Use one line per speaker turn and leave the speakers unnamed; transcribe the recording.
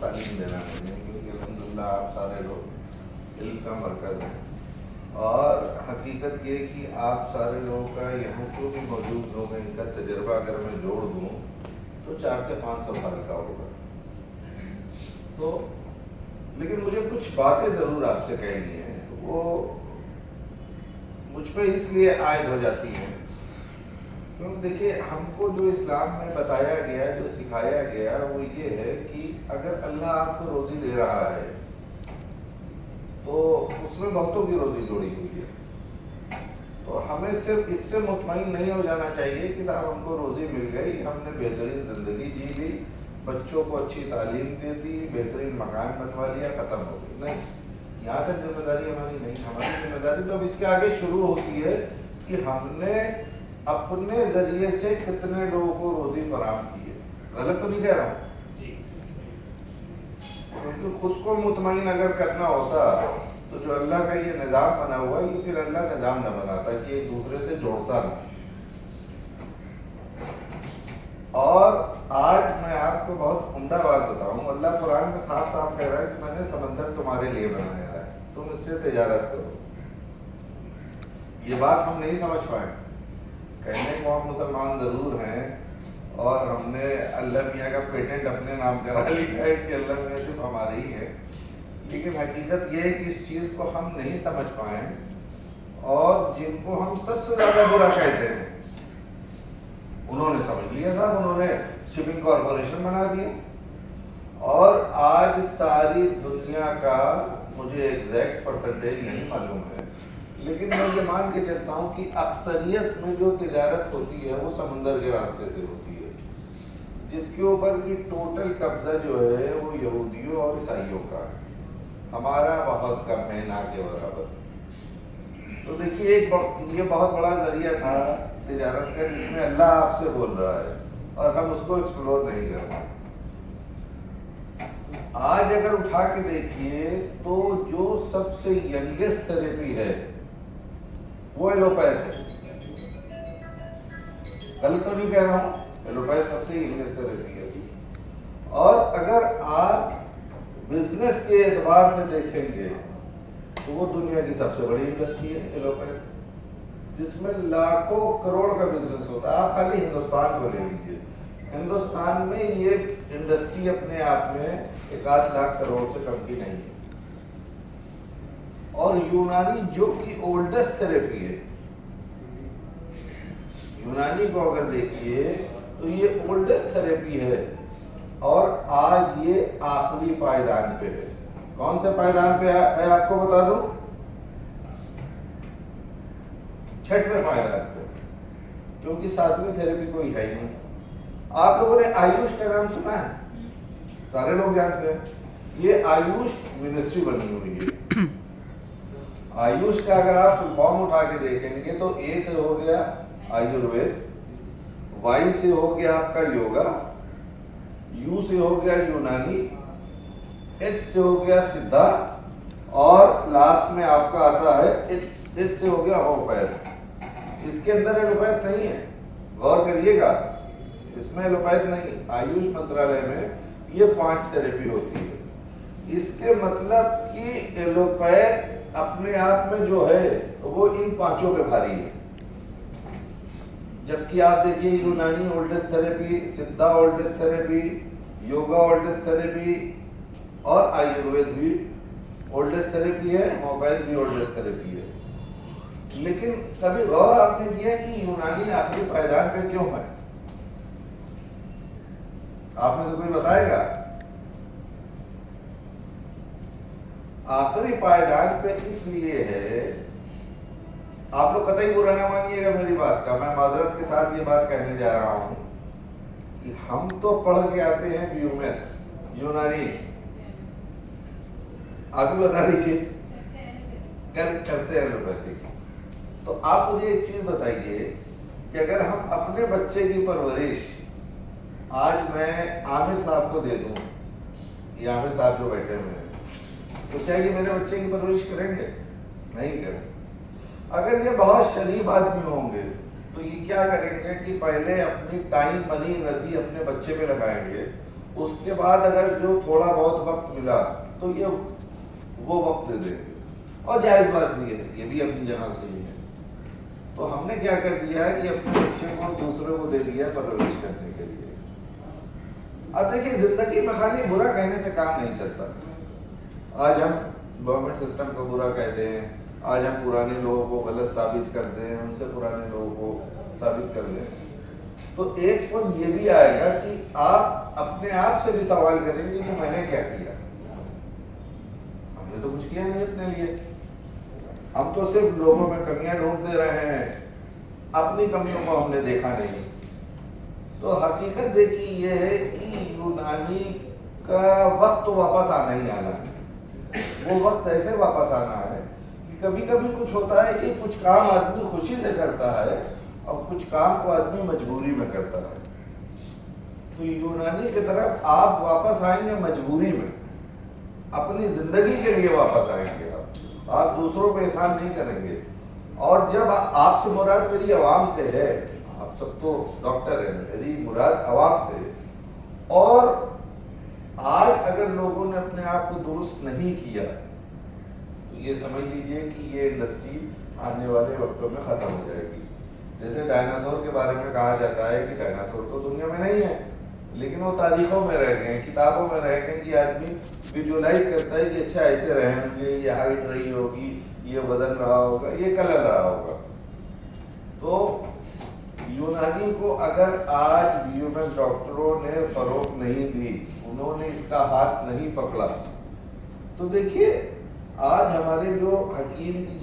تعلیم دینا نہیں ہے، کیونکہ الحمدللہ آپ سارے لوگ علم کا مرکز ہیں، اور حقیقت یہ کہ آپ سارے لوگوں کا یہاں جو بھی موجود لوگ ہیں ان کا تجربہ اگر میں جوڑ دوں تو 400 سے 500 سال کا ہوگا. تو لیکن مجھے کچھ باتیں ضرور آپ سے کہنی ہیں، وہ مجھ پہ اس لیے عائد ہو جاتی ہیں کیونکہ دیکھیے ہم کو جو اسلام میں بتایا گیا، جو سکھایا گیا وہ یہ ہے کہ اگر اللہ آپ کو روزی دے رہا ہے تو اس میں بہتوں کی روزی جوڑی ہوئی ہے. تو ہمیں صرف اس سے مطمئن نہیں ہو جانا چاہیے کہ صاحب ہم کو روزی مل گئی، ہم نے بہترین زندگی جی لی، بچوں کو اچھی تعلیم دے دی، بہترین مکان بنوا لیا، ختم ہو گئی. نہیں، یہاں تک ذمہ داری ہماری نہیں. ہماری ذمہ داری تو اب اس کے آگے شروع ہوتی ہے کہ ہم نے اپنے ذریعے سے کتنے لوگوں کو روزی فراہم کی ہے. غلط تو نہیں کہہ رہا ہوں؟ کیونکہ خود کو مطمئن اگر کرنا ہوتا تو جو اللہ کا یہ نظام بنا ہوا ہے یہ پھر اللہ نظام نہ بناتا کہ ایک دوسرے سے جوڑتا نہ. اور آج میں آپ کو بہت عمدہ بات بتاؤں، اللہ قرآن میں صاف صاف کہہ رہا ہے کہ میں نے سمندر تمہارے لیے بنایا ہے، تم اس سے تجارت کرو. یہ بات ہم نہیں سمجھ پائے. کہنے کو ہم مسلمان ضرور ہیں اور ہم نے اللہ میاں کا پیٹنٹ اپنے نام کرا لیا ہے کہ اللہ میاں صرف ہماری ہی ہے، لیکن حقیقت یہ ہے کہ اس چیز کو ہم نہیں سمجھ پائیں. اور جن کو ہم سب سے زیادہ برا کہتے ہیں انہوں نے سمجھ لیا صاحب، انہوں نے شپنگ کارپوریشن بنا دیا. اور آج ساری دنیا کا مجھے ایگزیکٹ پرسنٹیج نہیں معلوم ہے، لیکن میں یہ مان کے چلتا ہوں کہ اکثریت میں جو تجارت ہوتی ہے وہ سمندر کے راستے سے ہوتی ہے، جس کے اوپر کی ٹوٹل قبضہ جو ہے وہ یہودیوں اور عیسائیوں کا ہے. ہمارا بہت کم ہے، نہ کے برابر. تو دیکھیے یہ بہت بڑا ذریعہ تھا تجارت کا جس میں اللہ آپ سے بول رہا ہے اور ہم اس کو ایکسپلور نہیں کر رہے. آج اگر اٹھا کے دیکھیے تو جو سب سے ینگیسٹ تھراپی ہے وہ ایلوپیتھ ہے. غلط تو نہیں کہہ رہا ہوں؟ ایلوپیتھ سب سے ینگیسٹ تھراپی ہے. اور اگر آپ بزنس کے اعتبار سے دیکھیں گے تو وہ دنیا کی سب سے بڑی انڈسٹری ہے ایلوپیتھ، جس میں لاکھوں کروڑ کا بزنس ہوتا ہے. آپ خالی ہندوستان کو لے لیجیے، ہندوستان میں یہ انڈسٹری اپنے آپ میں 1 لاکھ کروڑ سے کم کی نہیں ہے. اور یونانی جو کہ اولڈسٹ تھراپی ہے، یونانی کو اگر دیکھیے تو یہ اولڈسٹ تھراپی ہے اور آج یہ آخری پائیدان پہ ہے. کون سے پائیدان پہ ہے آپ کو بتا دوں؟ 6ویں پائیدان پہ، کیونکہ 7ویں تھراپی کوئی ہے ہی نہیں. آپ لوگوں نے آیوش کا نام سنا ہے؟ سارے لوگ جانتے ہیں. یہ آیوش منسٹری بنی ہوئی ہے. آیوش کا اگر آپ فل فارم اٹھا کے دیکھیں گے تو اے سے ہو گیا آیوروید، وائی سے ہو گیا آپ کا یوگا، یو سے ہو گیا یونانی، ایچ سے ہو گیا سدھا، اور لاسٹ میں آپ کا آتا ہے ایس سے ہو گیا ہومیوپیتھ. اس کے اندر ایلوپیتھ نہیں ہے، غور کریے گا، اس میں ایلوپیتھ نہیں. آیوش منترالیہ میں یہ 5 تھراپی ہوتی ہے. اس کے مطلب کہ ایلوپیتھ اپنے آپ میں جو ہے وہ ان 5 پہ بھاری ہے. جبکہ آپ دیکھیے Unani oldest therapy, Siddha oldest therapy, yoga oldest therapy اور آیوروید بھی اولڈسٹ تھراپی ہے، ہومیوپیتھ بھی اولڈسٹ تھراپی ہے. لیکن کبھی غور آپ نے کیا کہ یونانی آخری پائیدان پہ کیوں ہے؟ آپ میں سے کوئی بتائے گا؟ آخری پائیدان پہ اس لیے ہے، آپ لوگ قطعی برا نہ مانیے گا میری بات کا، میں معذرت کے ساتھ یہ بات کہنے جا رہا ہوں کہ ہم تو پڑھ کے آتے ہیں بیومیس یونانی. آپ بھی بتا دیجیے کرتے ہیں ایلوپیتھی. تو آپ مجھے ایک چیز بتائیے کہ اگر ہم اپنے بچے کی پرورش آج میں عامر صاحب کو دے دوں، یہ عامر صاحب جو بیٹھے ہوئے ہیں، تو کیا یہ میرے بچے کی پرورش کریں گے؟ نہیں کریں. اگر یہ بہت شریف آدمی ہوں گے تو یہ کیا کریں گے کہ پہلے اپنی ٹائم، منی، انرجی اپنے بچے پہ لگائیں گے اس کے بعد اگر جو تھوڑا بہت وقت ملا تو یہ وہ وقت دے دیں گے، اور جائز بات بھی ہے، یہ بھی اپنی جگہ صحیح ہے۔ تو ہم نے کیا کر دیا ہے کہ اپنے بچے کو دوسرے کو دے دیا پرورش کرنے کے لیے۔ اب دیکھیں زندگی میں خالی برا کہنے سے کام نہیں چلتا۔ آج ہم گورنمنٹ سسٹم کو برا کہتے ہیں، آج ہم پرانے لوگوں کو غلط ثابت کرتے ہیں، ان سے پرانے لوگوں کو ثابت کر دیں، تو ایک وقت یہ بھی آئے گا کہ آپ اپنے آپ سے بھی سوال کریں گے کہ میں نے کیا کیا؟ ہم نے تو کچھ کیا نہیں اپنے لیے، ہم تو صرف لوگوں میں کمیاں ڈھونڈتے رہے ہیں، اپنی کمیوں کو ہم نے دیکھا نہیں۔ تو حقیقت دیکھی یہ ہے کہ یونانی کا وقت تو واپس آنا ہی آنا ہے۔ وہ وقت ایسے واپس آنا ہے کہ کبھی کبھی کچھ ہوتا ہے کہ کچھ کام آدمی خوشی سے کرتا ہے اور کچھ کام کو آدمی مجبوری میں کرتا ہے۔ تو یونانی کی طرف آپ واپس آئیں گے مجبوری میں، اپنی زندگی کے لیے واپس آئیں گے، آپ دوسروں پہ احسان نہیں کریں گے۔ اور جب آپ سے مراد میری عوام سے ہے، آپ سب تو ڈاکٹر ہیں، میری مراد عوام سے ہے، اور آج اگر لوگوں نے اپنے آپ کو درست نہیں کیا تو یہ سمجھ لیجئے کہ یہ انڈسٹری آنے والے وقتوں میں ختم ہو جائے گی۔ جیسے ڈائناسور کے بارے میں کہا جاتا ہے کہ ڈائناسور تو دنیا میں نہیں ہے، لیکن وہ تاریخوں میں رہ گئے، کتابوں میں رہ گئے، کہ آدمی ویژولائز کرتا ہے کہ اچھا ایسے رہے ہوں گے، یہ ہائٹ رہی ہوگی، یہ وزن رہا ہوگا، یہ کلر رہا ہوگا۔ تو یونانی کو اگر آج ویومن ڈاکٹروں نے فروغ نہیں دی، انہوں نے اس کا ہاتھ نہیں پکڑا، تو دیکھیے آج ہمارے جو حکیم کی